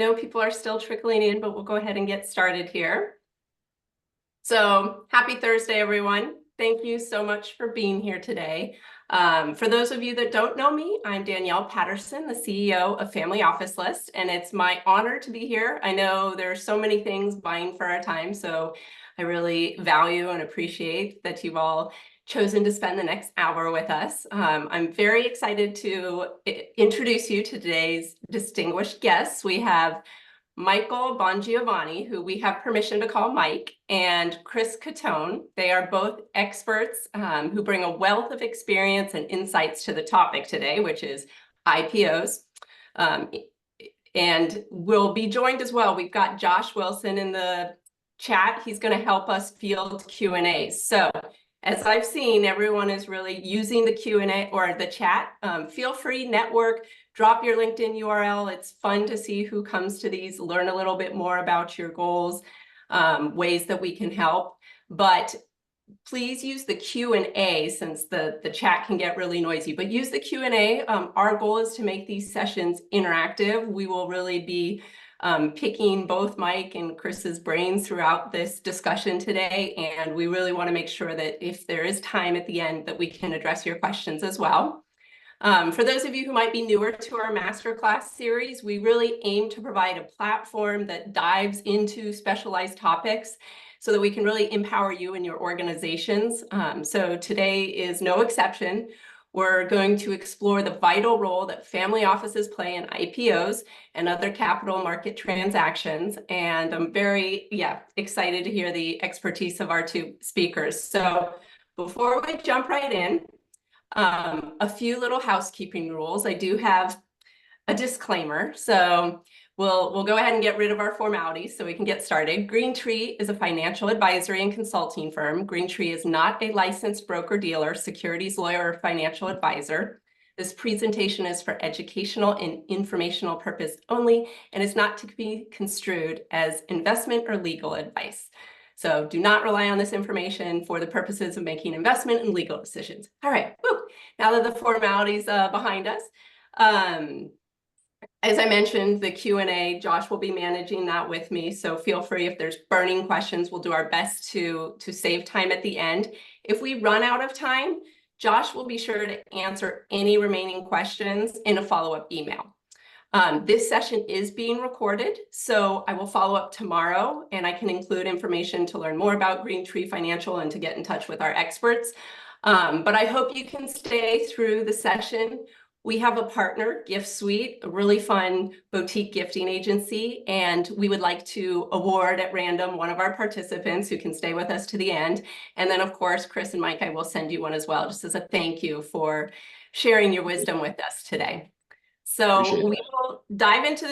know people are still trickling in, but we'll go ahead and get started here. So happy Thursday, everyone. Thank you so much for being here today. For those of you that don't know me, I'm Danielle Patterson, the CEO of Family Office List, and it's my honor to be here. I know there are so many things vying for our time, so I really value and appreciate that you've all chosen to spend the next hour with us. I'm very excited to introduce you to today's distinguished guests. We have Michael Bongiovanni, who we have permission to call Mike, and Chris Cottone. They are both experts who bring a wealth of experience and insights to the topic today, which is IPOs. And we'll be joined as well. We've got Josh Wilson in the chat. He's going to help us field Q&As. So as I've seen, everyone is really using the Q&A or the chat. Feel free, network, drop your LinkedIn URL. It's fun to see who comes to these, learn a little bit more about your goals, ways that we can help. But please use the Q&A since the chat can get really noisy. But use the Q&A. Our goal is to make these sessions interactive. We will really be picking both Mike and Chris's brains throughout this discussion today. And we really want to make sure that if there is time at the end that we can address your questions as well. For those of you who might be newer to our Masterclass series, we really aim to provide a platform that dives into specialized topics so that we can really empower you and your organizations. So today is no exception. We're going to explore the vital role that family offices play in IPOs and other capital market transactions. And I'm very, excited to hear the expertise of our two speakers. So before we jump right in, a few little housekeeping rules. I do have a disclaimer. So we'll go ahead and get rid of our formalities so we can get started. GreenTree is a financial advisory and consulting firm. GreenTree is not a licensed broker-dealer, securities lawyer, or financial advisor. This presentation is for educational and informational purpose only and is not to be construed as investment or legal advice. So do not rely on this information for the purposes of making investment and legal decisions. All right, now that the formalities behind us, as I mentioned, the Q&A, Josh will be managing that with me. So feel free if there's burning questions, we'll do our best to save time at the end. If we run out of time, Josh will be sure to answer any remaining questions in a follow-up email. This session is being recorded, so I will follow up tomorrow and I can include information to learn more about GreenTree Financial and to get in touch with our experts. But I hope you can stay through the session. We have a partner, Gift Suite, a really fun boutique gifting agency, and we would like to award at random one of our participants who can stay with us to the end. And then, of course, Chris and Mike, I will send you one as well, just as a thank you for sharing your wisdom with us today. So we will dive into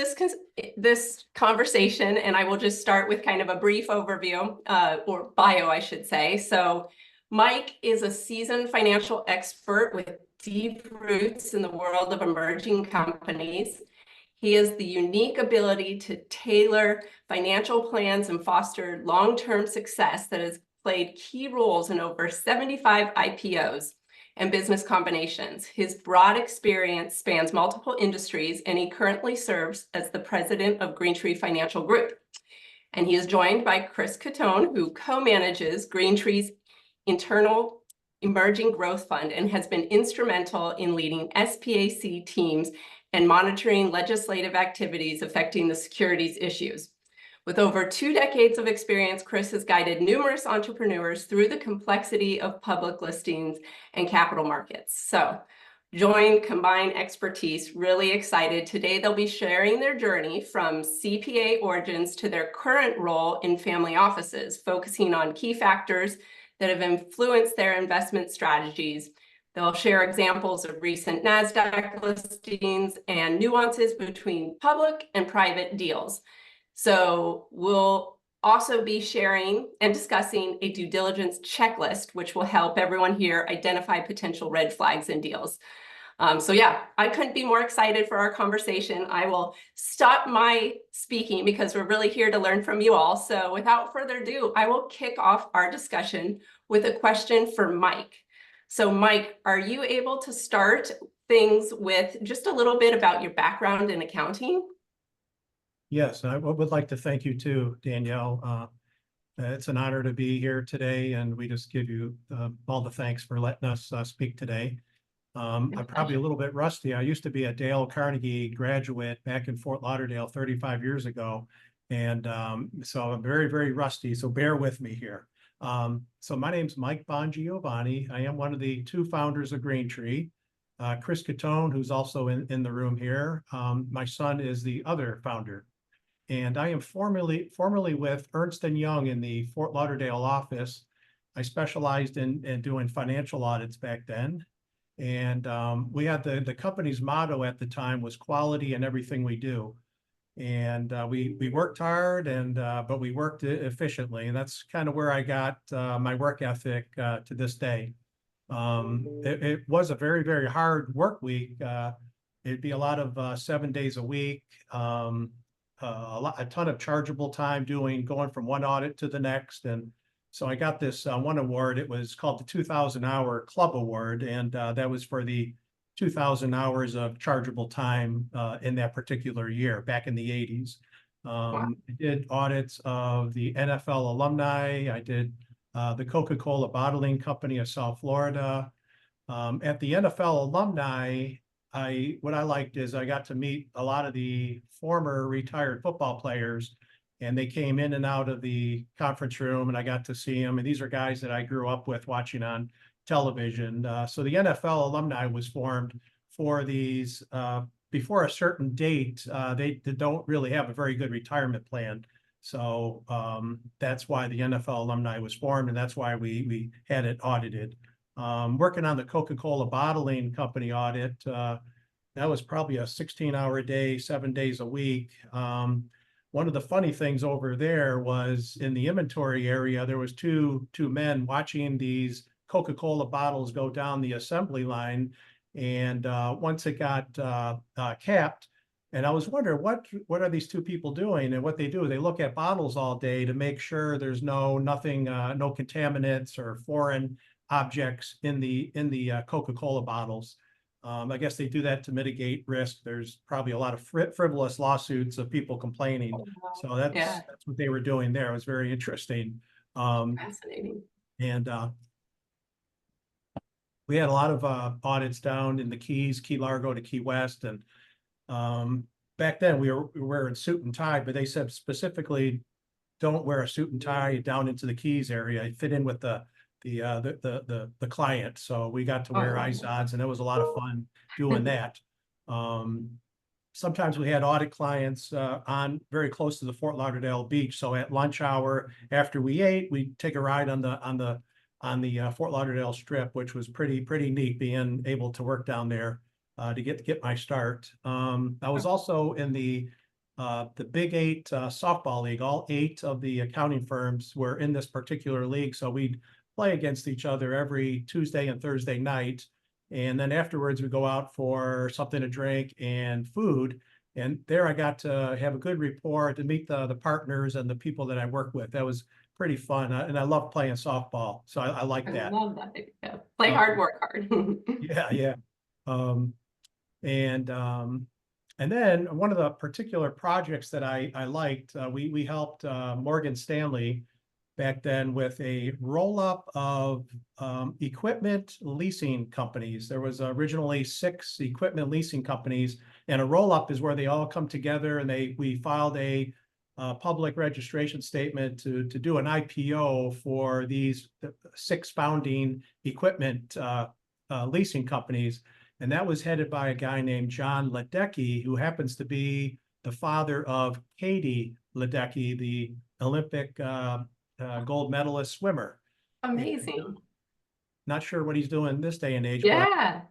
this conversation, and I will just start with kind of a brief overview, or bio, I should say. So Mike is a seasoned financial expert with deep roots in the world of emerging companies. He has the unique ability to tailor financial plans and foster long-term success that has played key roles in over 75 IPOs and business combinations. His broad experience spans multiple industries, and he currently serves as the president of GreenTree Financial Group. And he is joined by Chris Cottone, who co-manages GreenTree's internal emerging growth fund and has been instrumental in leading SPAC teams and monitoring legislative activities affecting the securities issues. With over 2 decades of experience, Chris has guided numerous entrepreneurs through the complexity of public listings and capital markets. So join combined expertise, really excited. Today, they'll be sharing their journey from CPA origins to their current role in family offices, focusing on key factors that have influenced their investment strategies. They'll share examples of recent NASDAQ listings and nuances between public and private deals. So we'll also be sharing and discussing a due diligence checklist, which will help everyone here identify potential red flags in deals. So yeah, I couldn't be more excited for our conversation. I will stop my speaking because we're really here to learn from you all. So without further ado, I will kick off our discussion with a question for Mike. So Mike, are you able to start things with just a little bit about your background in accounting? Yes, I would like to thank you too, Danielle. It's an honor to be here today, and we just give you all the thanks for letting us speak today. I'm probably a little bit rusty. I used to be a Dale Carnegie graduate back in Fort Lauderdale 35 years ago. And so I'm very, very rusty. So bear with me here. So my name's Mike Bongiovanni. I am one of the two founders of GreenTree. Chris Cottone, who's also in the room here. My son is the other founder. And I am formerly with Ernst & Young in the Fort Lauderdale office. I specialized in doing financial audits back then. And we had the company's motto at the time was quality in everything we do. And we worked hard, but we worked efficiently. And that's kind of where I got my work ethic to this day. It was a very, very hard work week. It'd be a lot of 7 days a week, a ton of chargeable time going from one audit to the next. And so I got this one award. It was called the 2,000 Hour Club Award, and that was for the 2,000 hours of chargeable time in that particular year back in the 80s. Wow. I did audits of the NFL alumni. I did the Coca-Cola Bottling Company of South Florida. At the NFL alumni, what I liked is I got to meet a lot of the former retired football players, and they came in and out of the conference room, and I got to see them. And these are guys that I grew up with watching on television. So the NFL alumni was formed for these before a certain date. They don't really have a very good retirement plan. So that's why the NFL alumni was formed, and that's why we had it audited. Working on the Coca-Cola Bottling Company audit, that was probably a 16-hour day, 7 days a week. One of the funny things over there was in the inventory area, there was two men watching these Coca-Cola bottles go down the assembly line. And once it got capped, and I was wondering, what are these two people doing? And what they do, they look at bottles all day to make sure there's no contaminants or foreign objects in the Coca-Cola bottles. I guess they do that to mitigate risk. There's probably a lot of frivolous lawsuits of people complaining. So that's what they were doing there. It was very interesting. Fascinating. And we had a lot of audits down in the Keys, Key Largo to Key West. And back then we were wearing suit and tie, but they said specifically don't wear a suit and tie down into the Keys area. It fit in with the client. So we got to wear ISODs, and it was a lot of fun doing that. Sometimes we had audit clients on very close to the Fort Lauderdale beach. So at lunch hour, after we ate, we'd take a ride on the Fort Lauderdale Strip, which was pretty neat being able to work down there to get my start. I was also in the Big Eight softball league. All 8 of the accounting firms were in this particular league. So we'd play against each other every Tuesday and Thursday night. And then afterwards we go out for something to drink and food. And there I got to have a good rapport, to meet the partners and the people that I work with. That was pretty fun. And I love playing softball. So I like that. I love that. Yeah. Play hard, work hard. Yeah. And then one of the particular projects that I liked, we helped Morgan Stanley back then with a roll-up of equipment leasing companies. There was originally 6 equipment leasing companies, and a roll-up is where they all come together, and we filed a public registration statement to do an IPO for these 6 founding equipment leasing companies. And that was headed by a guy named John Ledecky, who happens to be the father of Katie Ledecky, the Olympic gold medalist swimmer. Amazing. And, not sure what he's doing this day and age, Yeah.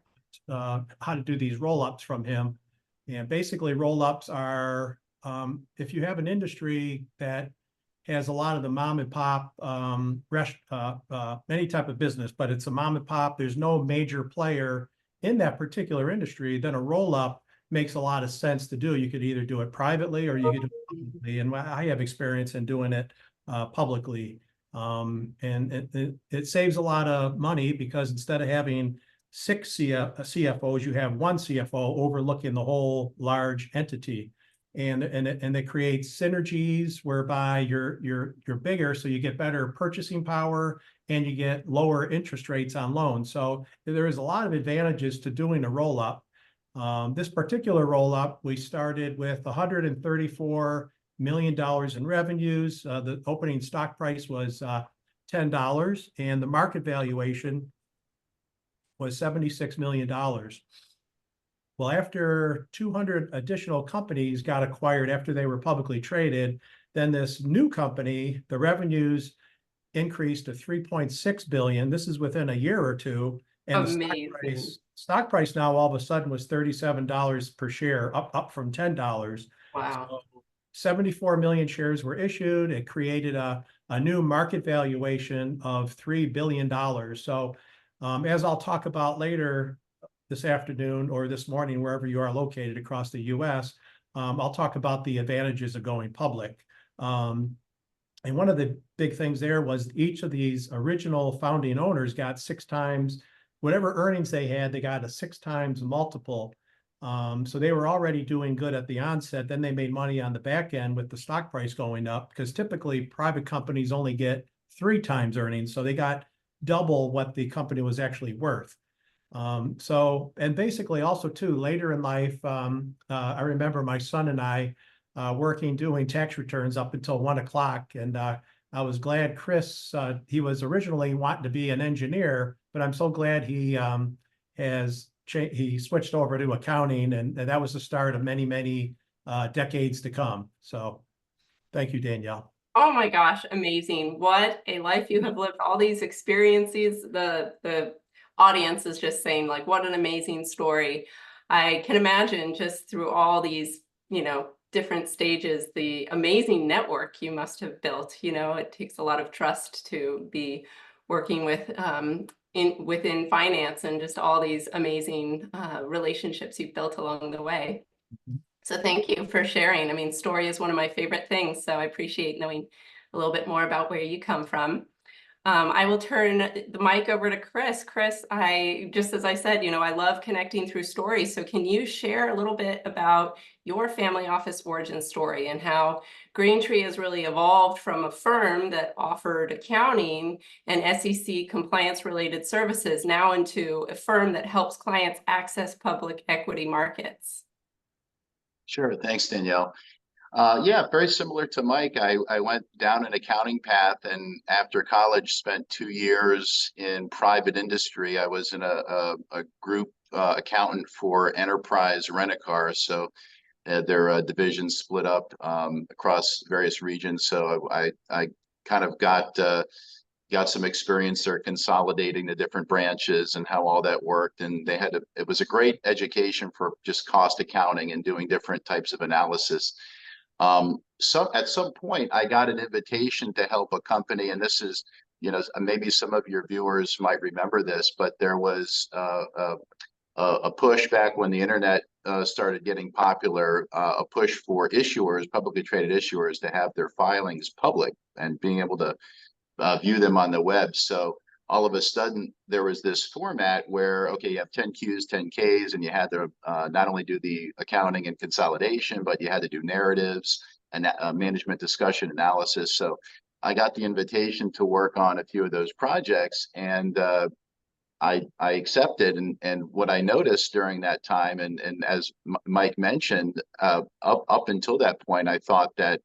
but how to do these roll-ups from him. And basically roll-ups are, if you have an industry that has a lot of the mom and pop, any type of business, but it's a mom and pop, there's no major player in that particular industry, then a roll-up makes a lot of sense to do. You could either do it privately or you could do it publicly. And I have experience in doing it publicly. And it saves a lot of money, because instead of having 6 CFOs, you have 1 CFO overlooking the whole large entity. and they create synergies whereby you're bigger, so you get better purchasing power and you get lower interest rates on loans. So there is a lot of advantages to doing a roll-up. This particular roll-up, we started with $134 million in revenues. The opening stock price was $10, and the market valuation was $76 million. Well, after 200 additional companies got acquired after they were publicly traded, then this new company, the revenues increased to 3.6 billion. This is within a year or two. And Amazing. the stock price now all of a sudden was $37 per share, up from $10. Wow. So 74 million shares were issued. It created a new market valuation of $3 billion. So as I'll talk about later this afternoon or this morning, wherever you are located across the US, I'll talk about the advantages of going public. And one of the big things there was each of these original founding owners got 6 times, whatever earnings they had, they got a 6 times multiple. So they were already doing good at the onset. Then they made money on the back end with the stock price going up, because typically private companies only get 3 times earnings. So they got double what the company was actually worth. And basically also too, later in life, I remember my son and I working, doing tax returns up until 1 o'clock. And I was glad Chris, he was originally wanting to be an engineer, but I'm so glad he he switched over to accounting, and that was the start of many, many decades to come. So thank you, Danielle. Oh my gosh, amazing. What a life you have lived, all these experiences. The audience is just saying, like, what an amazing story. I can imagine just through all these, different stages, the amazing network you must have built. It takes a lot of trust to be working with within finance, and just all these amazing relationships you've built along the way. So thank you for sharing. I mean, story is one of my favorite things, so I appreciate knowing a little bit more about where you come from. I will turn the mic over to Chris. Chris, just as I said, I love connecting through stories. So can you share a little bit about your family office origin story and how GreenTree has really evolved from a firm that offered accounting and SEC compliance related services now into a firm that helps clients access public equity markets? Sure. Thanks, Danielle. Yeah, very similar to Mike. I went down an accounting path, and after college spent 2 years in private industry. I was in a group accountant for Enterprise Rent-A-Car. So their divisions split up across various regions. So I kind of got some experience there consolidating the different branches and how all that worked. And it was a great education for just cost accounting and doing different types of analysis. So at some point I got an invitation to help a company, and this is, maybe some of your viewers might remember this, but there was a push back when the internet started getting popular, a push for issuers, publicly traded issuers, to have their filings public and being able to view them on the web. So all of a sudden there was this format where, okay, you have 10Qs, 10Ks, and you had to not only do the accounting and consolidation, but you had to do narratives and management discussion analysis. So I got the invitation to work on a few of those projects, and I accepted. And what I noticed during that time, and as Mike mentioned, up until that point, I thought that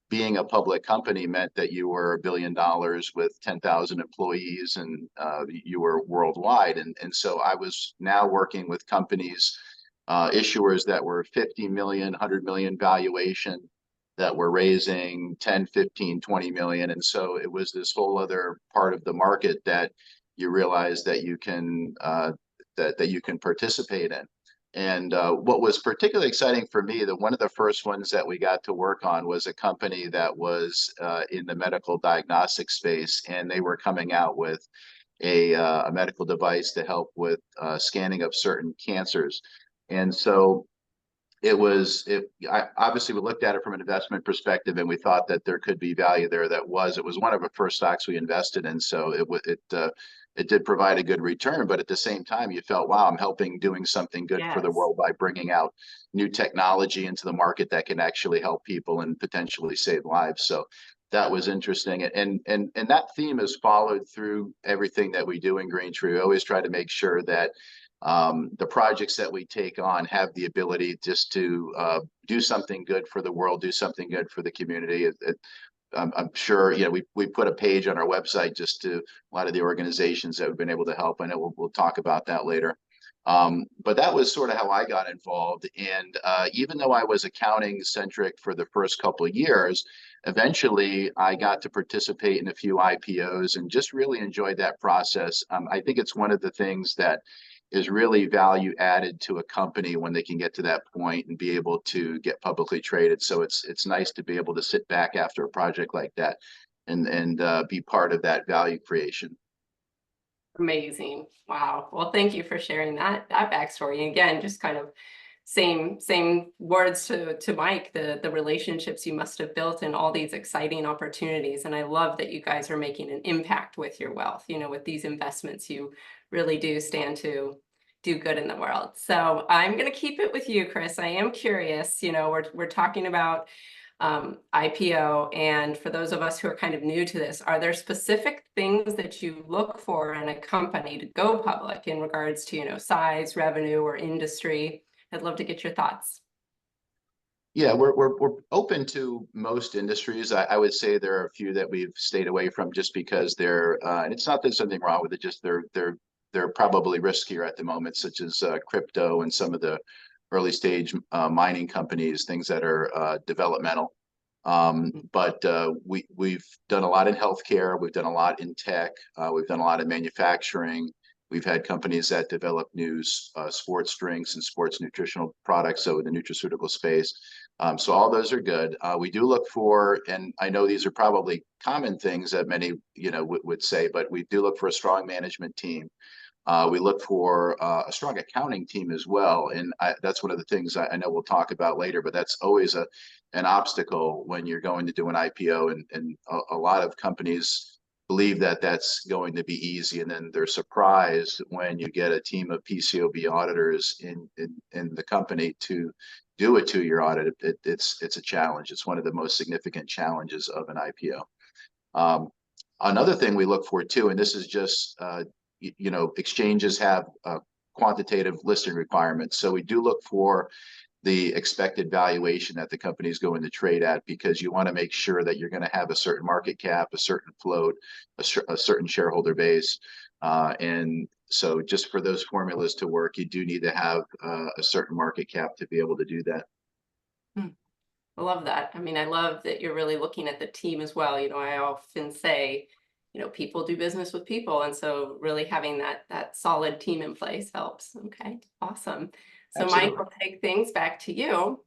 being a public company meant that you were $1 billion with 10,000 employees, and you were worldwide. And so I was now working with companies, issuers that were 50 million, 100 million valuation, that were raising 10, 15, 20 million. And so it was this whole other part of the market that you realize that you can that you can participate in. And what was particularly exciting for me, one of the first ones that we got to work on was a company that was in the medical diagnostic space, and they were coming out with a medical device to help with scanning of certain cancers. And so obviously we looked at it from an investment perspective, and we thought that there could be value there. It was one of the first stocks we invested in. So it did provide a good return, but at the same time, you felt, wow, I'm doing something good for the Yes. world by bringing out new technology into the market that can actually help people and potentially save lives. So that was interesting. And that theme is followed through everything that we do in GreenTree. We always try to make sure that the projects that we take on have the ability just to do something good for the world, do something good for the community. I'm sure, you know, we put a page on our website just to a lot of the organizations that have been able to help. I know we'll talk about that later. But that was sort of how I got involved. And even though I was accounting centric for the first couple of years, eventually I got to participate in a few IPOs and just really enjoyed that process. I think it's one of the things that is really value added to a company when they can get to that point and be able to get publicly traded. So it's nice to be able to sit back after a project like that and be part of that value creation. Amazing. Wow. Well, thank you for sharing that backstory. And again, just kind of same words to Mike, the relationships you must have built and all these exciting opportunities. And I love that you guys are making an impact with your wealth. You know, with these investments, you really do stand to do good in the world. So I'm going to keep it with you, Chris. I am curious, you know, we're talking about IPO. And for those of us who are kind of new to this, are there specific things that you look for in a company to go public in regards to, you know, size, revenue, or industry? I'd love to get your thoughts. Yeah, we're open to most industries. I would say there are a few that we've stayed away from just because they're and it's not that there's something wrong with it, just they're probably riskier at the moment, such as crypto and some of the early stage mining companies, things that are developmental. But we've done a lot in healthcare, we've done a lot in tech, we've done a lot in manufacturing. We've had companies that develop new sports drinks and sports nutritional products, so in the nutraceutical space. So all those are good. We do look for, and I know these are probably common things that many, you know, would say, but we do look for a strong management team. We look for a strong accounting team as well. And that's one of the things I know we'll talk about later, but that's always an obstacle when you're going to do an IPO. And a lot of companies believe that that's going to be easy. And then they're surprised when you get a team of PCOB auditors in the company to do a 2-year audit. It's a challenge. It's one of the most significant challenges of an IPO. Another thing we look for too, and this is just, you know, exchanges have quantitative listing requirements. So we do look for the expected valuation that the company is going to trade at, because you want to make sure that you're going to have a certain market cap, a certain float, a certain shareholder base. And so just for those formulas to work, you do need to have a certain market cap to be able to do that. I love that. I mean, I love that you're really looking at the team as well. You know, I often say, you know, people do business with people. And so really having that solid team in place helps. Okay, awesome. So Absolutely. Mike, we'll take things back to you.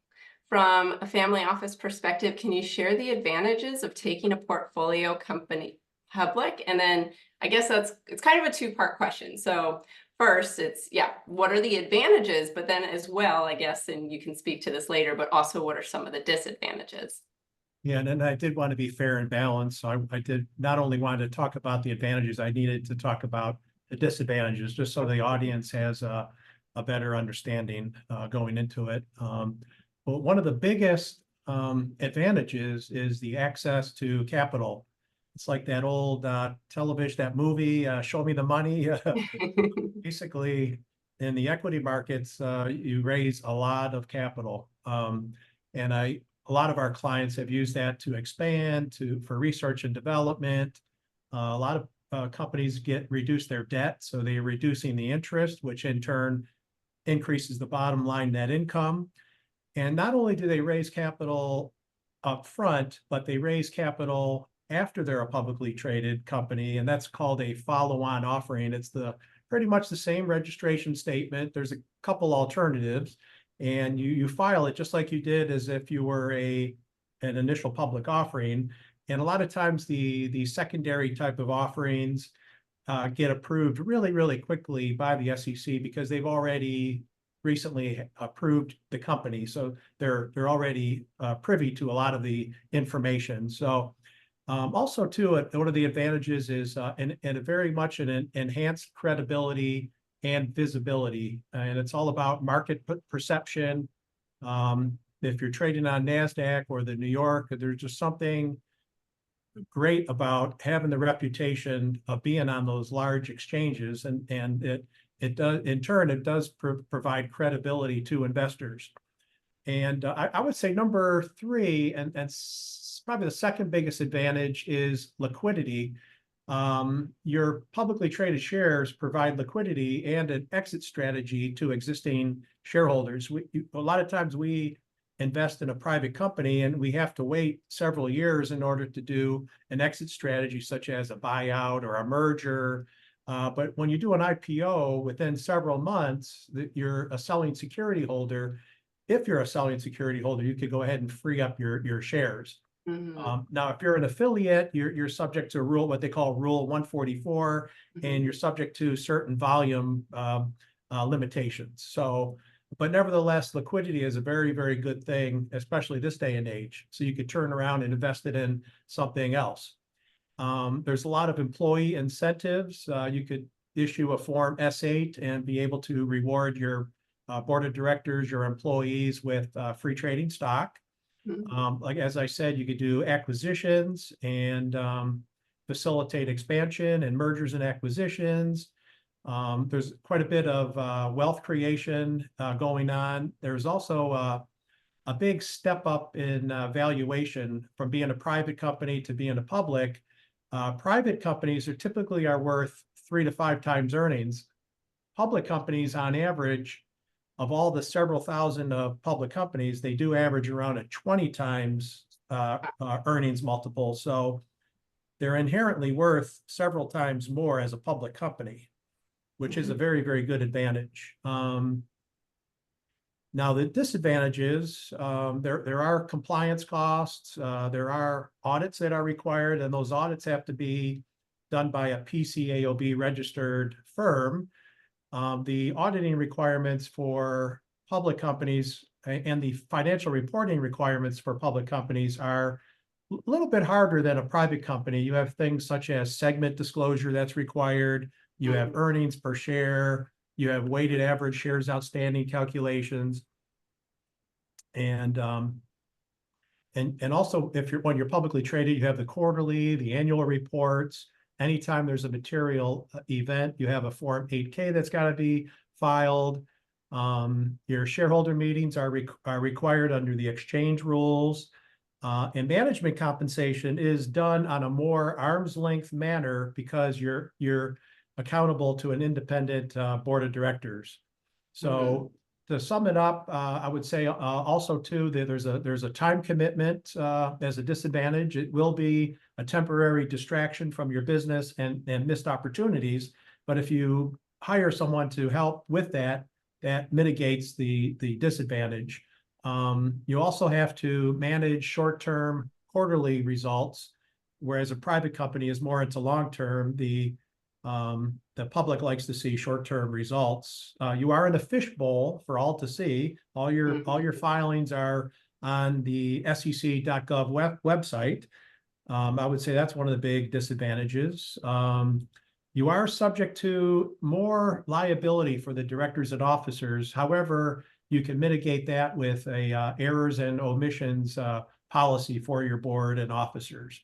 From a family office perspective, can you share the advantages of taking a portfolio company public? And then I guess it's kind of a two-part question. So first, it's, yeah, what are the advantages? But then as well, I guess, and you can speak to this later, but also what are some of the disadvantages? Yeah, and then I did want to be fair and balanced. So I did not only want to talk about the advantages, I needed to talk about the disadvantages, just so the audience has a better understanding going into it. But one of the biggest advantages is the access to capital. It's like that old television, that movie, Show Me the Money. Basically, in the equity markets, you raise a lot of capital. And a lot of our clients have used that to expand, for research and development. A lot of companies reduce their debt, so they're reducing the interest, which in turn increases the bottom line net income. And not only do they raise capital up front, but they raise capital after they're a publicly traded company, and that's called a follow-on offering. It's pretty much the same registration statement. There's a couple alternatives, and you file it just like you did as if you were an initial public offering. And a lot of times the secondary type of offerings get approved really, really quickly by the SEC, because they've already recently approved the company. So they're already privy to a lot of the information. So Also, too, one of the advantages is and very much an enhanced credibility and visibility, and it's all about market perception. If you're trading on NASDAQ or the New York, there's just something great about having the reputation of being on those large exchanges, and it does, in turn, it does provide credibility to investors. And I would say number 3, and probably the second biggest advantage, is liquidity. Your publicly traded shares provide liquidity and an exit strategy to existing shareholders. A lot of times we invest in a private company and we have to wait several years in order to do an exit strategy, such as a buyout or a merger. But when you do an IPO, within several months, you're a selling security holder. If you're a selling security holder, you could go ahead and free up your shares. Now, if you're an affiliate, you're subject to what they call Rule 144, and you're subject to certain volume limitations. So, but nevertheless, liquidity is a very, very good thing, especially this day and age. So you could turn around and invest it in something else. There's a lot of employee incentives. You could issue a Form S8 and be able to reward your board of directors, your employees, with free trading stock. Like, as I said, you could do acquisitions and facilitate expansion and mergers and acquisitions. There's quite a bit of wealth creation going on. There's also a big step up in valuation from being a private company to being a public. Private companies are worth 3 to 5 times earnings. Public companies, on average, of all the several thousand of public companies, they do average around a 20 times earnings multiple. So they're inherently worth several times more as a public company, which is a very, very good advantage. Now, the disadvantages, there are compliance costs, there are audits that are required, and those audits have to be done by a PCAOB registered firm. The auditing requirements for public companies and the financial reporting requirements for public companies are a little bit harder than a private company. You have things such as segment disclosure that's required. You have earnings per share. You have weighted average shares outstanding calculations. And also, when you're publicly traded, you have the quarterly, the annual reports. Anytime there's a material event, you have a Form 8K that's got to be filed. Your shareholder meetings are required under the exchange rules. And management compensation is done on a more arm's length manner because you're accountable to an independent board of directors. So to sum it up, I would say also too that there's a time commitment as a disadvantage. It will be a temporary distraction from your business and missed opportunities. But if you hire someone to help with that, that mitigates the disadvantage. You also have to manage short-term quarterly results, whereas a private company is more into long-term. The public likes to see short-term results. You are in a fishbowl for all to see. All your filings are on the SEC.gov website. I would say that's one of the big disadvantages. You are subject to more liability for the directors and officers. However, you can mitigate that with a errors and omissions policy for your board and officers.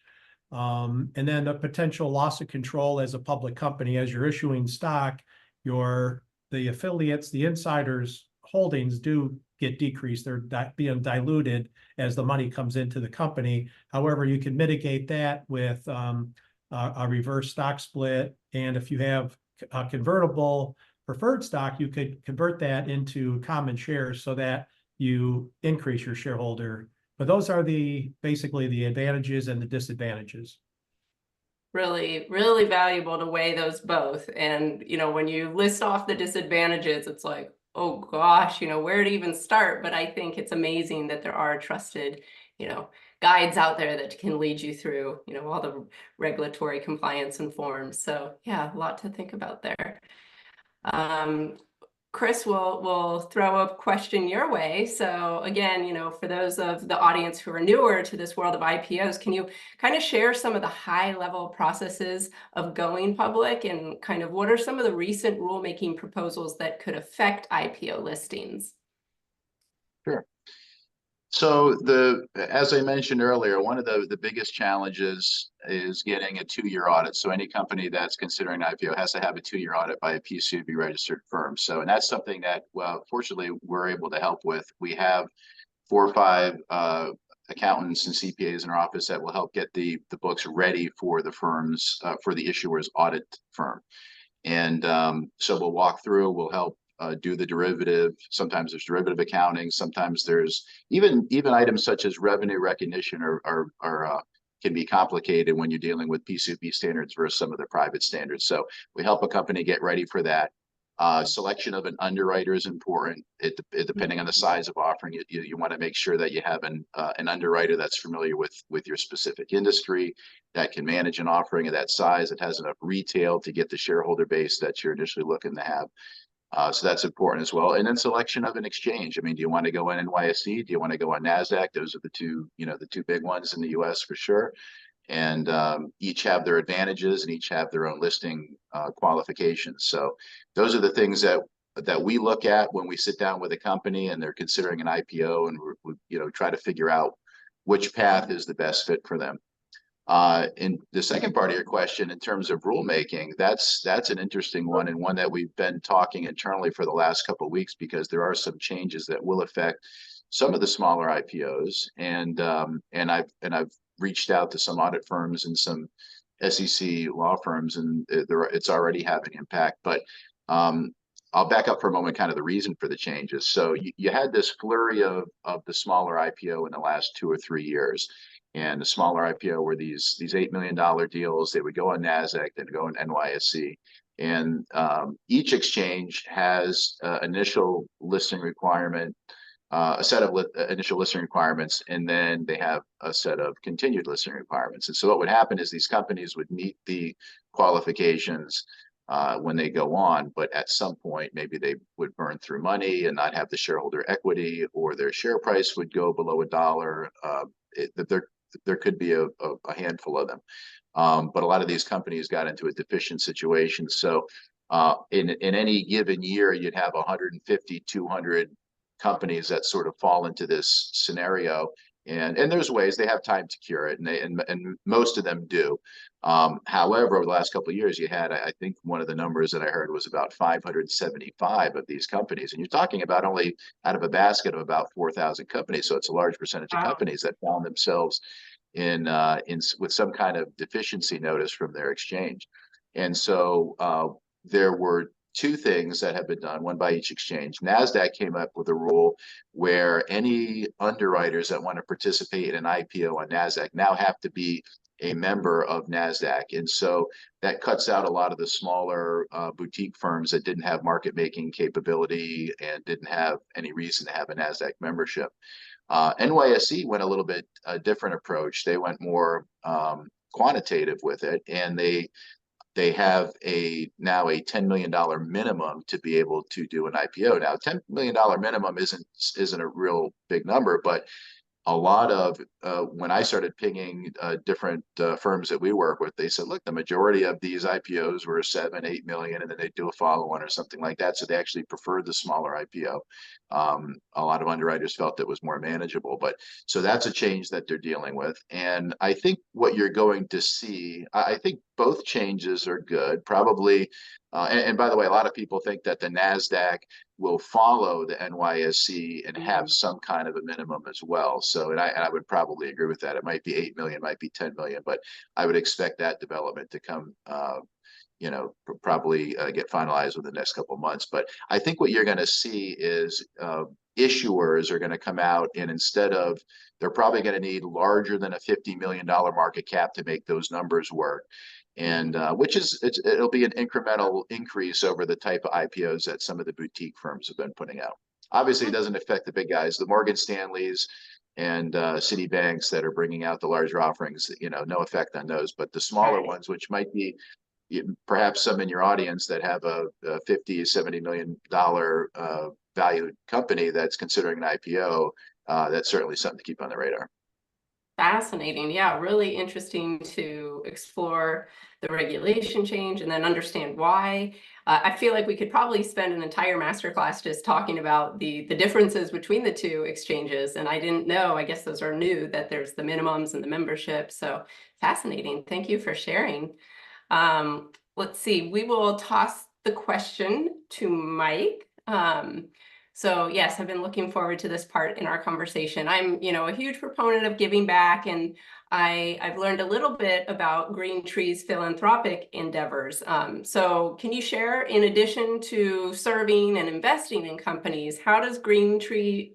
And then the potential loss of control as a public company. As you're issuing stock, the affiliates, the insiders' holdings do get decreased. They're being diluted as the money comes into the company. However, you can mitigate that with a reverse stock split. And if you have a convertible preferred stock, you could convert that into common shares so that you increase your shareholder. But those are basically the advantages and the disadvantages. Really, really valuable to weigh those both. And, when you list off the disadvantages, it's like, oh gosh, where to even start? But I think it's amazing that there are trusted, guides out there that can lead you through, all the regulatory compliance and forms. So yeah, a lot to think about there. Chris, will throw a question your way. So again, for those of the audience who are newer to this world of IPOs, can you kind of share some of the high-level processes of going public, and kind of what are some of the recent rulemaking proposals that could affect IPO listings? Sure. So as I mentioned earlier, one of the biggest challenges is getting a 2-year audit. So any company that's considering an IPO has to have a 2-year audit by a PCAOB registered firm. So, and that's something that, well, fortunately, we're able to help with. We have 4 or 5 accountants and CPAs in our office that will help get the books ready for the firms, for the issuer's audit firm. And so we'll walk through, we'll help do the derivative. Sometimes there's derivative accounting. Sometimes there's even items such as revenue recognition can be complicated when you're dealing with PCAOB standards versus some of the private standards. So we help a company get ready for that. Selection of an underwriter is important. Depending on the size of offering, you want to make sure that you have an underwriter that's familiar with your specific industry, that can manage an offering of that size, that has enough retail to get the shareholder base that you're initially looking to have. So that's important as well. And then selection of an exchange. I mean, do you want to go on NYSE? Do you want to go on NASDAQ? Those are the two big ones in the US for sure. And each have their advantages and each have their own listing qualifications. So those are the things that we look at when we sit down with a company and they're considering an IPO, and we try to figure out which path is the best fit for them. In the second part of your question, in terms of rulemaking, that's an interesting one, and one that we've been talking internally for the last couple of weeks, because there are some changes that will affect some of the smaller IPOs, and I've reached out to some audit firms and some SEC law firms, and it's already having impact. But I'll back up for a moment, kind of the reason for the changes. So you had this flurry of the smaller IPO in the last 2 or 3 years. And the smaller IPO were these $8 million deals. They would go on NASDAQ, then go on NYSE. And each exchange has initial listing requirement, a set of initial listing requirements, and then they have a set of continued listing requirements. And so what would happen is these companies would meet the qualifications when they go on, but at some point, maybe they would burn through money and not have the shareholder equity, or their share price would go below $1. There could be a handful of them. But a lot of these companies got into a deficient situation. So in any given year, you'd have 150, 200 companies that sort of fall into this scenario. And there's ways they have time to cure it, and most of them do. However, over the last couple of years, you had, I think one of the numbers that I heard was about 575 of these companies, and you're talking about only out of a basket of about 4,000 companies. So it's a large percentage of companies that found themselves in with some kind of deficiency notice from their exchange. And so there were 2 things that have been done, one by each exchange. NASDAQ came up with a rule where any underwriters that want to participate in an IPO on NASDAQ now have to be a member of NASDAQ. And so that cuts out a lot of the smaller boutique firms that didn't have market making capability and didn't have any reason to have a NASDAQ membership. NYSE went a little bit different approach. They went more quantitative with it, and they have now a $10 million minimum to be able to do an IPO. Now, $10 million minimum isn't a real big number, but a lot of when I started pinging different firms that we work with, they said, look, the majority of these IPOs were 7, 8 million, and then they do a follow-on or something like that. So they actually preferred the smaller IPO. A lot of underwriters felt it was more manageable, but so that's a change that they're dealing with. And I think what you're going to see, I think both changes are good, probably. And by the way, a lot of people think that the NASDAQ will follow the NYSE and have some kind of a minimum as well. So, and I would probably agree with that. It might be 8 million, might be 10 million, but I would expect that development to come, probably get finalized within the next couple of months. But I think what you're going to see is issuers are going to come out, and instead of, they're probably going to need larger than a $50 million market cap to make those numbers work. And it'll be an incremental increase over the type of IPOs that some of the boutique firms have been putting out. Obviously, it doesn't affect the big guys, the Morgan Stanleys and Citibanks that are bringing out the larger offerings. No effect on those, but the smaller ones, which might be perhaps some in your audience that have a $50, $70 million valued company that's considering an IPO, that's certainly something to keep on the radar. Fascinating. Yeah, really interesting to explore the regulation change and then understand why. I feel like we could probably spend an entire masterclass just talking about the differences between the two exchanges. And I didn't know, I guess those are new, that there's the minimums and the membership. So fascinating. Thank you for sharing. Let's see, we will toss the question to Mike. So yes, I've been looking forward to this part in our conversation. I'm, a huge proponent of giving back, and I've learned a little bit about GreenTree's philanthropic endeavors. So can you share, in addition to serving and investing in companies, how does GreenTree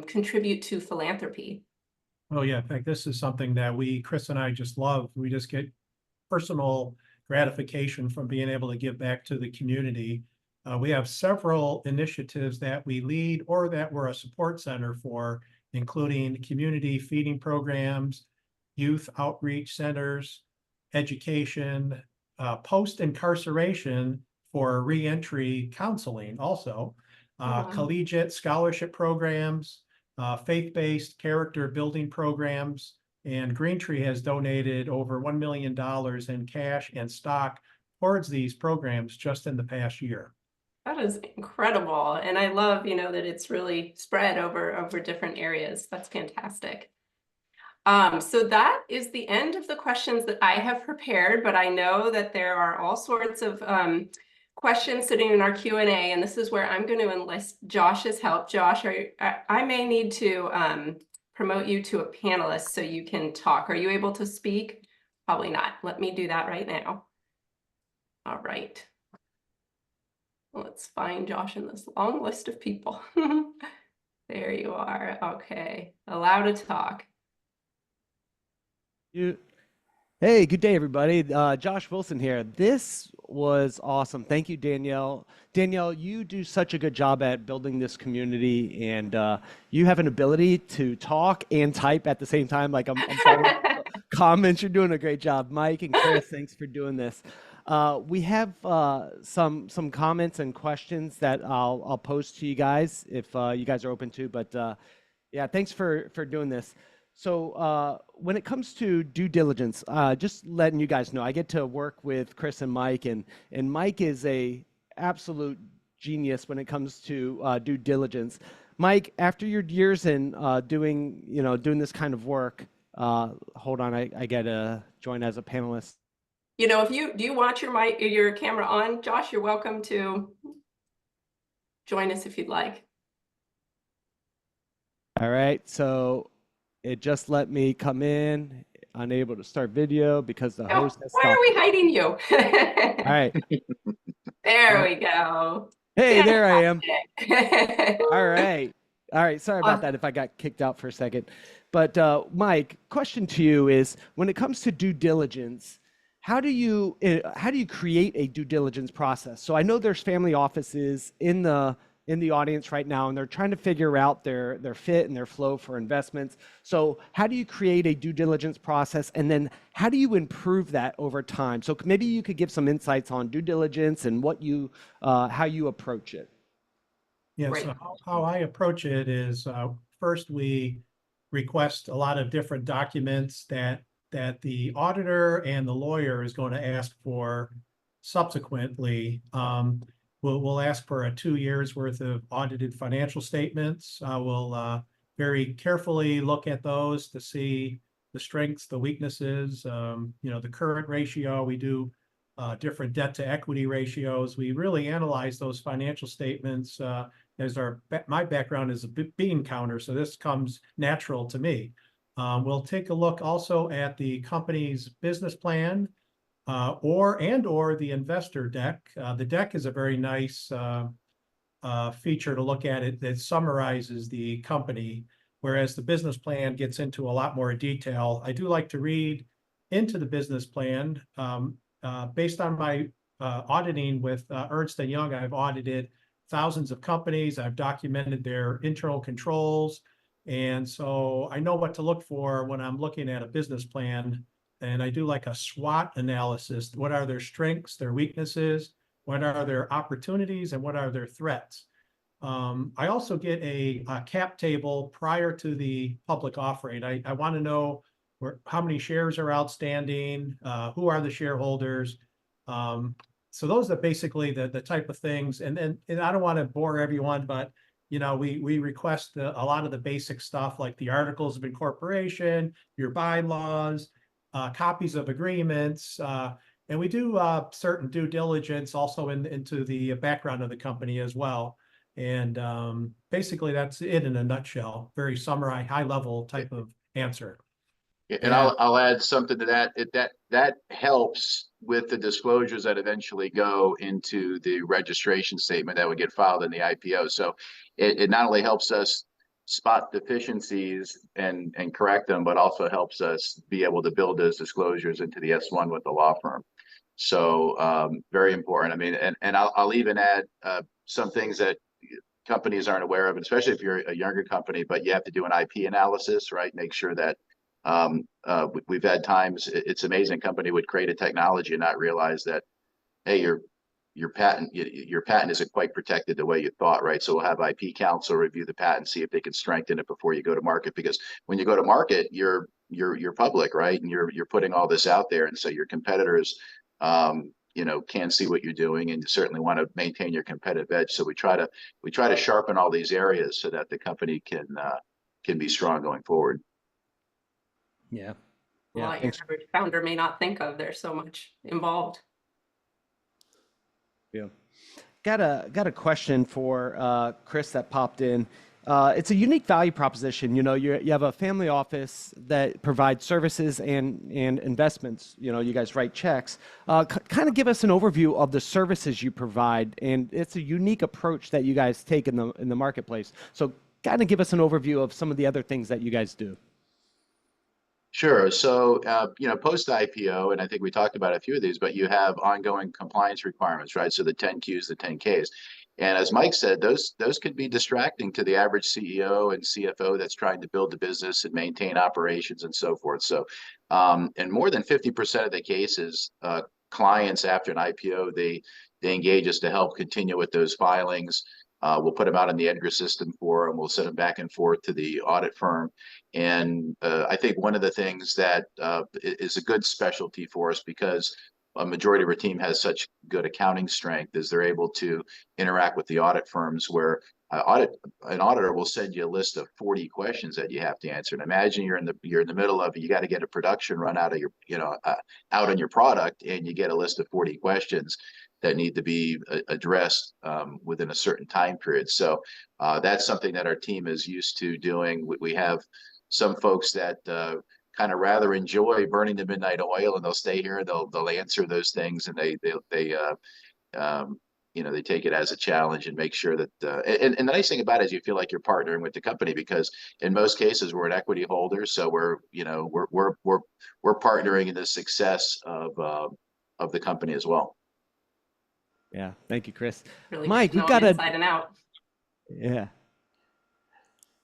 contribute to philanthropy? Oh yeah, in fact, this is something that Chris and I just love. We just get personal gratification from being able to give back to the community. We have several initiatives that we lead or that we're a support center for, including community feeding programs, youth outreach centers, education, post-incarceration for reentry counseling also, collegiate scholarship programs, faith-based character building programs, and GreenTree has donated over $1 million in cash and stock towards these programs just in the past year. That is incredible. And I love, that it's really spread over different areas. That's fantastic. So that is the end of the questions that I have prepared, but I know that there are all sorts of questions sitting in our Q&A, and this is where I'm going to enlist Josh's help. Josh, I may need to promote you to a panelist so you can talk. Are you able to speak? Probably not. Let me do that right now. All right. Let's find Josh in this long list of people. There you are. Okay. Allow to talk. Hey, good day, everybody. Josh Wilson here. This was awesome. Thank you, Danielle. Danielle, you do such a good job at building this community, and you have an ability to talk and type at the same time. Like I'm following comments. You're doing a great job. Mike and Chris, thanks for doing this. We have some comments and questions that I'll post to you guys if you guys are open to. But yeah, thanks for doing this. So when it comes to due diligence, just letting you guys know, I get to work with Chris and Mike, and Mike is a absolute genius when it comes to due diligence. Mike, after your years in doing this kind of work, hold on, I get to join as a panelist. If do you want your camera on, Josh? You're welcome to join us if you'd like. All right, so it just let me come in, unable to start video because the host has stopped. Why are we hiding you? All right. There we go. Hey, there I am. All right. All right. Sorry about that if I got kicked out for a second. But Mike, question to you is, when it comes to due diligence, how do you create a due diligence process? So I know there's family offices in the audience right now, and they're trying to figure out their fit and their flow for investments. So how do you create a due diligence process, and then how do you improve that over time? So maybe you could give some insights on due diligence and how you approach it. Yeah, Great. so how I approach it is first we request a lot of different documents that the auditor and the lawyer is going to ask for subsequently. We'll ask for a 2 years worth of audited financial statements. We'll very carefully look at those to see the strengths, the weaknesses, the current ratio. We do different debt to equity ratios. We really analyze those financial statements my background is a bean counter, so this comes natural to me. We'll take a look also at the company's business plan, or the investor deck. The deck is a very nice feature to look at. It summarizes the company, whereas the business plan gets into a lot more detail. I do like to read into the business plan. Based on my auditing with Ernst & Young, I've audited thousands of companies. I've documented their internal controls. And so I know what to look for when I'm looking at a business plan. and I do like a SWOT analysis. What are their strengths, their weaknesses? What are their opportunities, and what are their threats? I also get a cap table prior to the public offering. I want to know how many shares are outstanding, who are the shareholders. So those are basically the type of things. And I don't want to bore everyone, but we request a lot of the basic stuff like the articles of incorporation, your bylaws, copies of agreements, and we do certain due diligence also into the background of the company as well. And basically, that's it in a nutshell. Very summarized, high level type of answer. And I'll add something to that. That helps with the disclosures that eventually go into the registration statement that would get filed in the IPO. So it not only helps us spot deficiencies and correct them, but also helps us be able to build those disclosures into the S1 with the law firm. So very important. I mean, and I'll even add some things that companies aren't aware of, especially if you're a younger company, but you have to do an IP analysis, right? Make sure that we've had times it's amazing company would create a technology and not realize that, hey, your patent isn't quite protected the way you thought, right? So we'll have IP counsel review the patent, see if they can strengthen it before you go to market, because when you go to market, you're public, right? And you're putting all this out there, and so your competitors can see what you're doing, and you certainly want to maintain your competitive edge. So we try to sharpen all these areas so that the company can be strong going forward. Yeah. A lot your average founder may not think of. There's so much involved. Yeah. Got a question for Chris that popped in. It's a unique value proposition. You have a family office that provides services and investments. You guys write checks. Kind of give us an overview of the services you provide, and it's a unique approach that you guys take in the marketplace. So kind of give us an overview of some of the other things that you guys do. Sure. So, post IPO, and I think we talked about a few of these, but you have ongoing compliance requirements, right? So the 10Qs, the 10Ks. And as Mike said, those could be distracting to the average CEO and CFO that's trying to build the business and maintain operations and so forth. So, in more than 50% of the cases, clients after an IPO, they engage us to help continue with those filings. We'll put them out in the Edgar system for them. We'll send them back and forth to the audit firm. And I think one of the things that is a good specialty for us, because a majority of our team has such good accounting strength, is they're able to interact with the audit firms where an auditor will send you a list of 40 questions that you have to answer. And imagine you're in the middle of it. You got to get a production run out of your, out on your product, and you get a list of 40 questions that need to be addressed within a certain time period. So that's something that our team is used to doing. We have some folks that kind of rather enjoy burning the midnight oil, and they'll stay here. They'll answer those things, and they take it as a challenge and make sure that. And the nice thing about it is you feel like you're partnering with the company, because in most cases we're an equity holder, so we're partnering in the success of the company as well. Yeah, thank you, Chris. Really Mike, we've got inside and out. Yeah.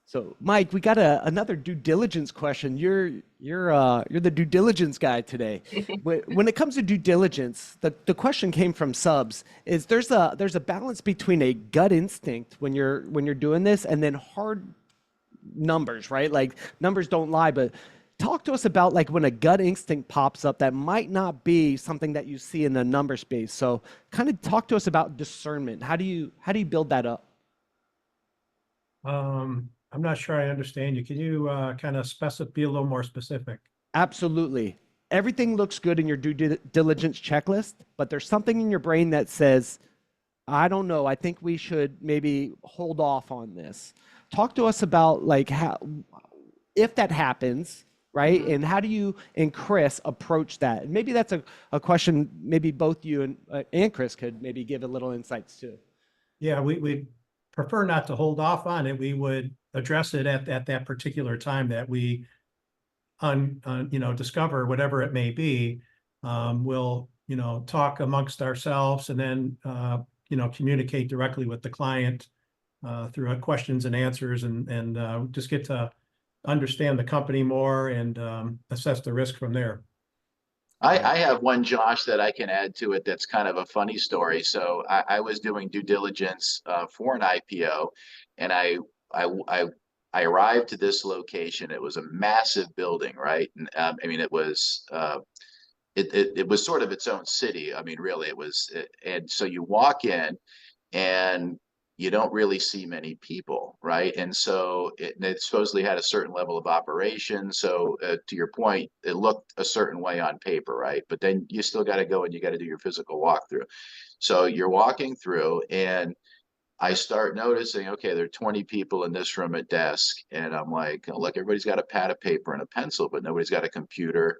So, Mike, we got another due diligence question. You're the due diligence guy today. When it comes to due diligence, the question came from subs. Is there's a balance between a gut instinct when you're doing this, and then hard numbers, right? Like, numbers don't lie, but talk to us about like when a gut instinct pops up that might not be something that you see in the number space. So kind of talk to us about discernment. How do you build that up? I'm not sure I understand you. Can you kind of be a little more specific? Absolutely. Everything looks good in your due diligence checklist, but there's something in your brain that says, I don't know, I think we should maybe hold off on this. Talk to us about like how, if that happens, right? And how do you and Chris approach that? And maybe that's a question maybe both you and Chris could maybe give a little insights to. Yeah, we prefer not to hold off on it. We would address it at that particular time that we discover whatever it may be. We'll talk amongst ourselves, and then communicate directly with the client through questions and answers, and just get to understand the company more and assess the risk from there. I have one, Josh, that I can add to it that's kind of a funny story. So I was doing due diligence for an IPO, and I, I I arrived to this location. It was a massive building, right? And I mean, it was sort of its own city. I mean, really, it was. And so you walk in, and you don't really see many people, right? And so it supposedly had a certain level of operation. So to your point, it looked a certain way on paper, right? But then you still got to go and you got to do your physical walkthrough. So you're walking through, and I start noticing, okay, there are 20 people in this room at desk. And I'm like, oh, look, everybody's got a pad of paper and a pencil, but nobody's got a computer.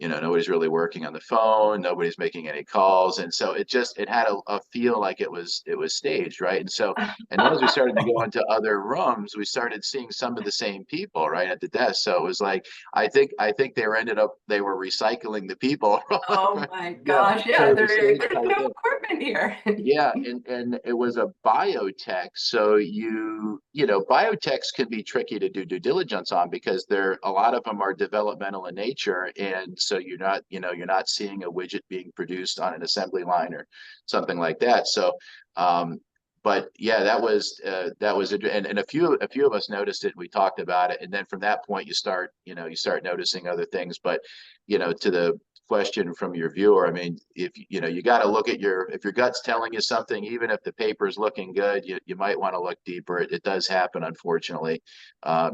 Nobody's really working on the phone. Nobody's making any calls. And so it had a feel like it was staged, right? And so, and then as we started to go into other rooms, we started seeing some of the same people right at the desk. So it was like, I think they were recycling the people. Oh my Yeah. gosh, yeah, So the there's stage type no thing. equipment here. Yeah, and it was a biotech. So biotechs can be tricky to do due diligence on because a lot of them are developmental in nature. And so you're not seeing a widget being produced on an assembly line or something like that. So, but yeah, that was and a few of us noticed it. We talked about it. And then from that point, you start noticing other things. But, to the question from your viewer, I mean, if you got to look at if your gut's telling you something, even if the paper's looking good, you might want to look deeper. It does happen, unfortunately.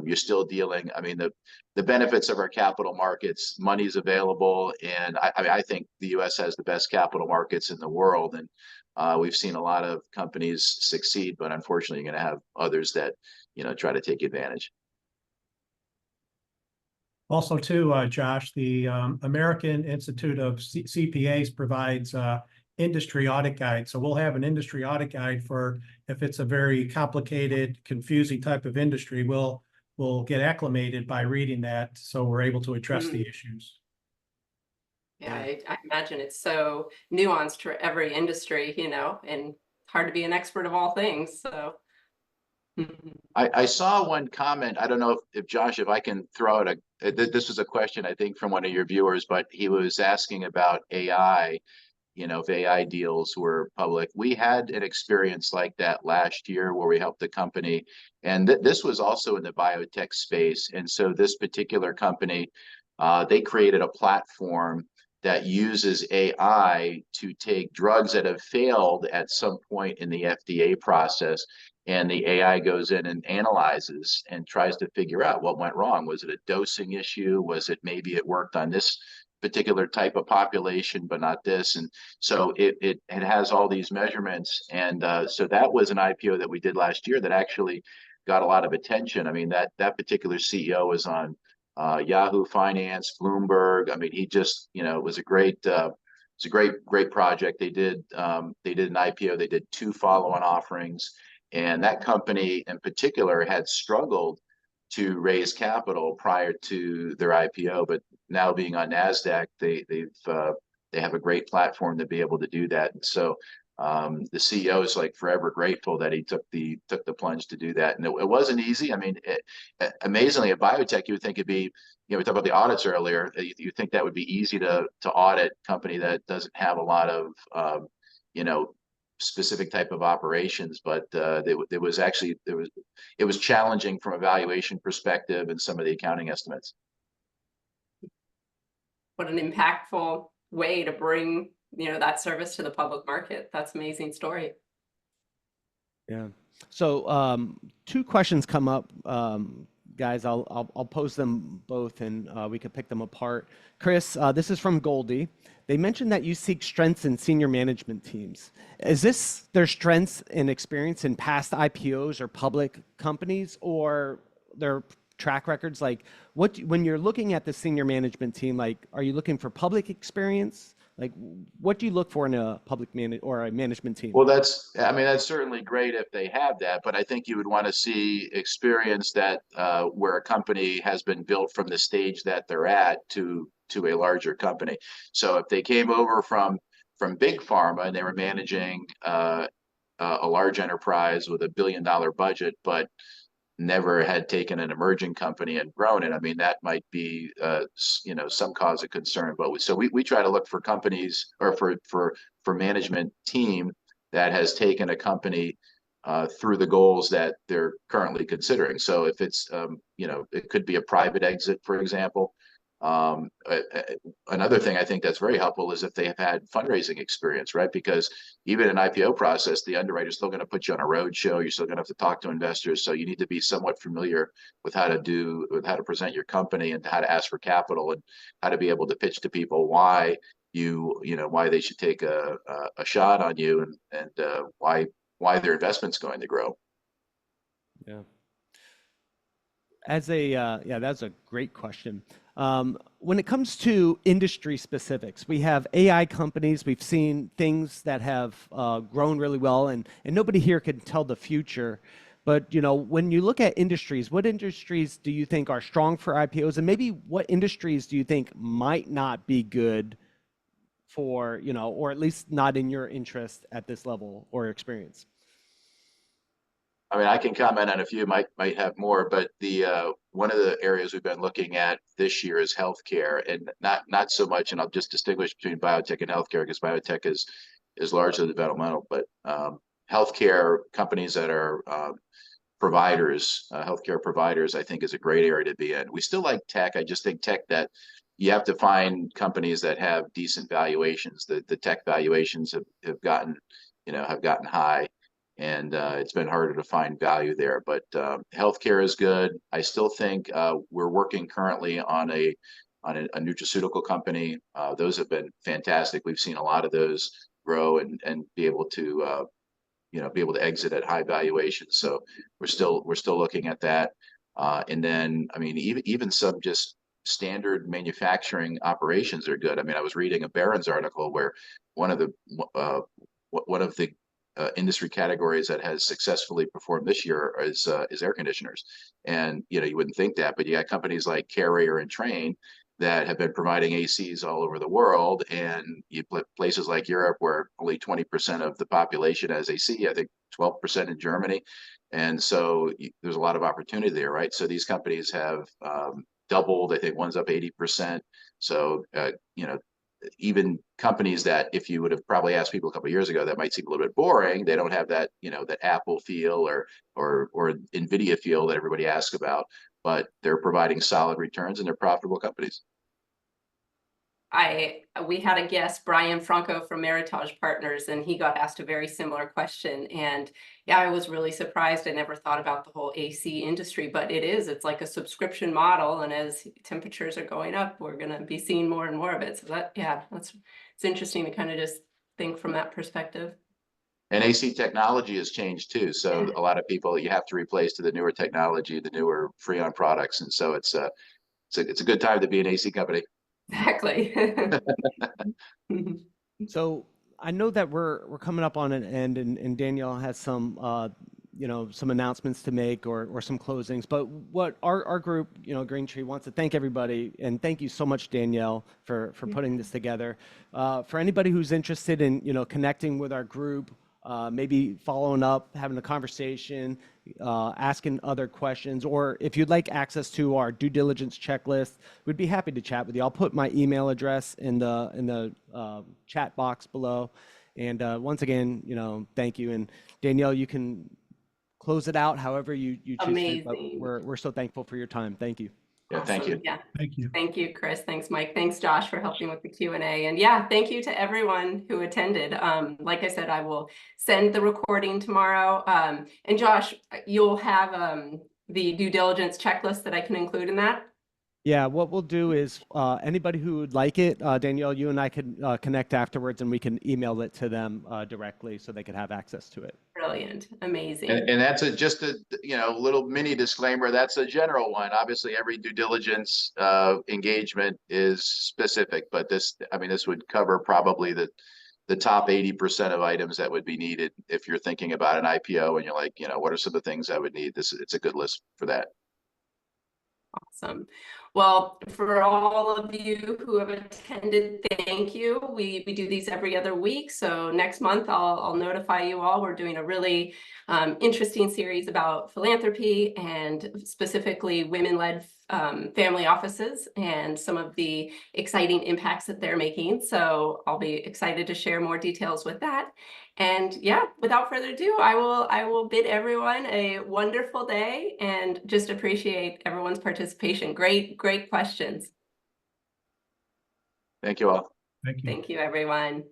You're still dealing. I mean, the benefits of our capital markets, money's available, and I think the U.S. has the best capital markets in the world, and we've seen a lot of companies succeed, but unfortunately, you're going to have others that try to take advantage. Also, too, Josh, the American Institute of CPAs provides industry audit guide. So we'll have an industry audit guide for if it's a very complicated, confusing type of industry. We'll get acclimated by reading that, so we're able to address the issues. Yeah, I imagine it's so nuanced for every industry, and hard to be an expert of all things. So. I saw one comment. I don't know if Josh, if I can throw out this was a question, I think, from one of your viewers, but he was asking about AI, if AI deals were public. We had an experience like that last year where we helped a company, and this was also in the biotech space. And so this particular company, they created a platform that uses AI to take drugs that have failed at some point in the FDA process, and the AI goes in and analyzes and tries to figure out what went wrong. Was it a dosing issue? Was it maybe it worked on this particular type of population, but not this? And so it has all these measurements. And so that was an IPO that we did last year that actually got a lot of attention. I mean, that particular CEO was on Yahoo Finance, Bloomberg. I mean, he just, it was a great project. They did an IPO. They did 2 follow-on offerings, and that company in particular had struggled to raise capital prior to their IPO, but now being on NASDAQ, they have a great platform to be able to do that. And so the CEO is like forever grateful that he took the plunge to do that. And it wasn't easy. I mean, amazingly, at biotech, you would think it'd be, we talked about the audits earlier. You think that would be easy to audit a company that doesn't have a lot of, specific type of operations, but it was challenging from a valuation perspective and some of the accounting estimates. What an impactful way to bring that service to the public market. That's an amazing story. Yeah. So 2 questions come up, guys. I'll pose them both, and we could pick them apart. Chris, this is from Goldie. They mentioned that you seek strengths in senior management teams. Is this their strengths and experience in past IPOs or public companies, or their track records? Like, when you're looking at the senior management team, like, are you looking for public experience? Like, what do you look for in a public or a management team? Well, that's certainly great if they have that, but I think you would want to see experience that where a company has been built from the stage that they're at to a larger company. So if they came over from big pharma and they were managing a large enterprise with $1 billion budget, but never had taken an emerging company and grown it, I mean, that might be, some cause of concern. But we try to look for companies, or for management team that has taken a company through the goals that they're currently considering. So if it's, it could be a private exit, for example. Another thing I think that's very helpful is if they have had fundraising experience, right? Because even an IPO process, the underwriter is still going to put you on a road show. You're still going to have to talk to investors. So you need to be somewhat familiar with how to present your company and how to ask for capital and how to be able to pitch to people why why they should take a shot on you, and why their investment's going to grow. Yeah. That's a great question. When it comes to industry specifics, we have AI companies. We've seen things that have grown really well, and nobody here can tell the future. But when you look at industries, what industries do you think are strong for IPOs, and maybe what industries do you think might not be good for, or at least not in your interest at this level or experience? I mean, I can comment on a few, might have more, but the one of the areas we've been looking at this year is healthcare, and not so much. And I'll just distinguish between biotech and healthcare, because biotech is largely developmental, but healthcare companies that are providers, healthcare providers, I think is a great area to be in. We still like tech. I just think tech, that you have to find companies that have decent valuations. The tech valuations have gotten high, and it's been harder to find value there. But healthcare is good. I still think we're working currently on a nutraceutical company. Those have been fantastic. We've seen a lot of those grow and be able to exit at high valuations. So we're still looking at that. And then, I mean, even some just standard manufacturing operations are good. I mean, I was reading a Barron's article where one of the industry categories that has successfully performed this year is air conditioners. And you wouldn't think that, but you got companies like Carrier and Trane that have been providing ACs all over the world, and you places like Europe where only 20% of the population has AC, I think 12% in Germany. And so there's a lot of opportunity there, right? So these companies have doubled. I think one's up 80%. So even companies that, if you would have probably asked people a couple of years ago, that might seem a little bit boring. They don't have that, that Apple feel or NVIDIA feel that everybody asks about, but they're providing solid returns and they're profitable companies. We had a guest, Brian Franco from Meritage Partners, and he got asked a very similar question. And yeah, I was really surprised. I never thought about the whole AC industry, but it's like a subscription model. And as temperatures are going up, we're going to be seeing more and more of it. So it's interesting to kind of just think from that perspective. And AC technology has changed too. So a lot of people, you have to replace to the newer technology, the newer Freon products. And so it's a good time to be an AC company. Exactly. So I know that we're coming up on an end, and Danielle has some some announcements to make or some closings. But what our group, GreenTree, wants to thank everybody, and thank you so much, Danielle, for putting this together. For anybody who's interested in connecting with our group, maybe following up, having a conversation, asking other questions, or if you'd like access to our due diligence checklist, we'd be happy to chat with you. I'll put my email address in the chat box below. And once again, thank you. And Danielle, you can close it out however you choose. Amazing. To, but we're so thankful for your time. Thank you. Yeah, Awesome. thank you. Yeah. Thank you. Thank you, Chris. Thanks, Mike. Thanks, Josh, for helping with the Q&A. And yeah, thank you to everyone who attended. Like I said, I will send the recording tomorrow. And Josh, you'll have the due diligence checklist that I can include in that? Yeah, what we'll do is anybody who would like it, Danielle, you and I could connect afterwards, and we can email it to them directly so they could have access to it. Brilliant. Amazing. And that's just a little mini disclaimer. That's a general one. Obviously, every due diligence engagement is specific, but this would cover probably the top 80% of items that would be needed if you're thinking about an IPO and you're like, what are some of the things I would need? It's a good list for that. Awesome. Well, for all of you who have attended, thank you. We do these every other week. So next month, I'll notify you all. We're doing a really interesting series about philanthropy and specifically women-led family offices and some of the exciting impacts that they're making. So I'll be excited to share more details with that. And yeah, without further ado, I will bid everyone a wonderful day and just appreciate everyone's participation. Great questions. Thank you all. Thank you. Thank you, everyone.